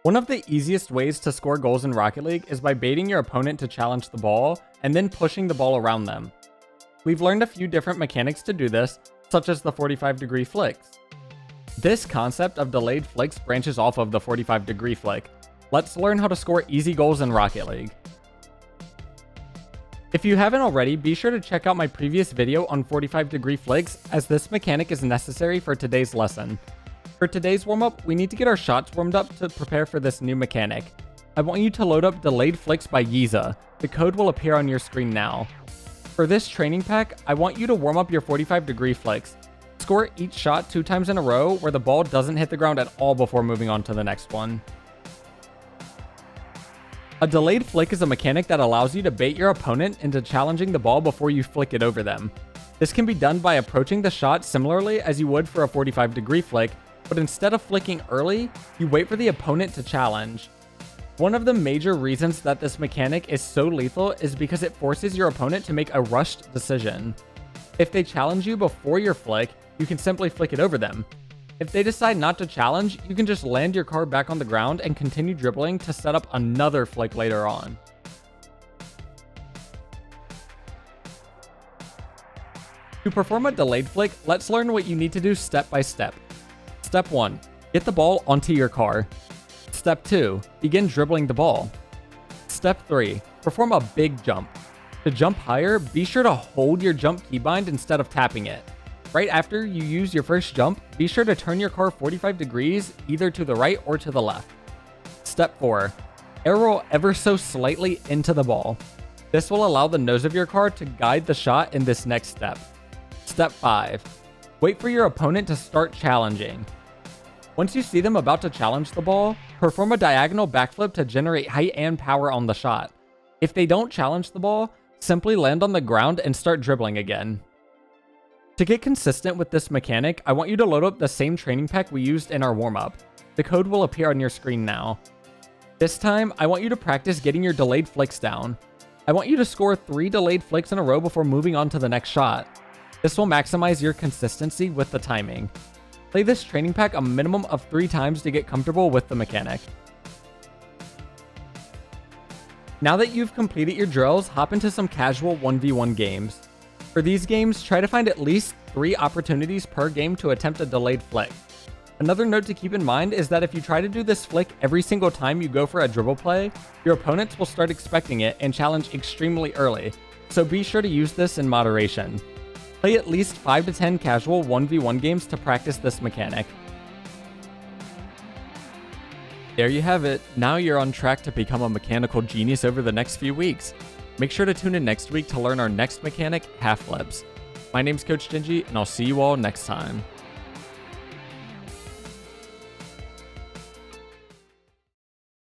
One of the easiest ways to score goals in Rocket League is by baiting your opponent to challenge the ball and then pushing the ball around them. We've learned a few different mechanics to do this, such as the 45-degree flicks. This concept of delayed flicks branches off of the 45-degree flick. Let's learn how to score easy goals in Rocket League. If you haven't already, be sure to check out my previous video on 45-degree flicks, as this mechanic is necessary for today's lesson. For today's warm-up, we need to get our shots warmed up to prepare for this new mechanic. I want you to load up Delayed Flicks by Gingy. The code will appear on your screen now. For this training pack, I want you to warm up your 45-degree flicks. Score each shot 2 times in a row where the ball doesn't hit the ground at all before moving on to the next one. A delayed flick is a mechanic that allows you to bait your opponent into challenging the ball before you flick it over them. This can be done by approaching the shot similarly as you would for a 45-degree flick, but instead of flicking early, you wait for the opponent to challenge. One of the major reasons that this mechanic is so lethal is because it forces your opponent to make a rushed decision. If they challenge you before your flick, you can simply flick it over them. If they decide not to challenge, you can just land your card back on the ground and continue dribbling to set up another flick later on. To perform a delayed flick, let's learn what you need to do step by step. Step 1. Get the ball onto your car. Step 2. Begin dribbling the ball. Step 3. Perform a big jump. To jump higher, be sure to hold your jump keybind instead of tapping it. Right after you use your first jump, be sure to turn your car 45 degrees either to the right or to the left. Step 4. Arrow ever so slightly into the ball. This will allow the nose of your car to guide the shot in this next step. Step 5. Wait for your opponent to start challenging. Once you see them about to challenge the ball, perform a diagonal backflip to generate height and power on the shot. If they don't challenge the ball, simply land on the ground and start dribbling again. To get consistent with this mechanic, I want you to load up the same training pack we used in our warm-up. The code will appear on your screen now. This time, I want you to practice getting your delayed flicks down. I want you to score 3 delayed flicks in a row before moving on to the next shot. This will maximize your consistency with the timing. Play this training pack a minimum of 3 times to get comfortable with the mechanic. Now that you've completed your drills, hop into some casual 1v1 games. For these games, try to find at least 3 opportunities per game to attempt a delayed flick. Another note to keep in mind is that if you try to do this flick every single time you go for a dribble play, your opponents will start expecting it and challenge extremely early, so be sure to use this in moderation. Play at least 5 to 10 casual 1v1 games to practice this mechanic. There you have it. Now you're on track to become a mechanical genius over the next few weeks. Make sure to tune in next week to learn our next mechanic, half flips. My name's Coach Gingy, and I'll see you all next time.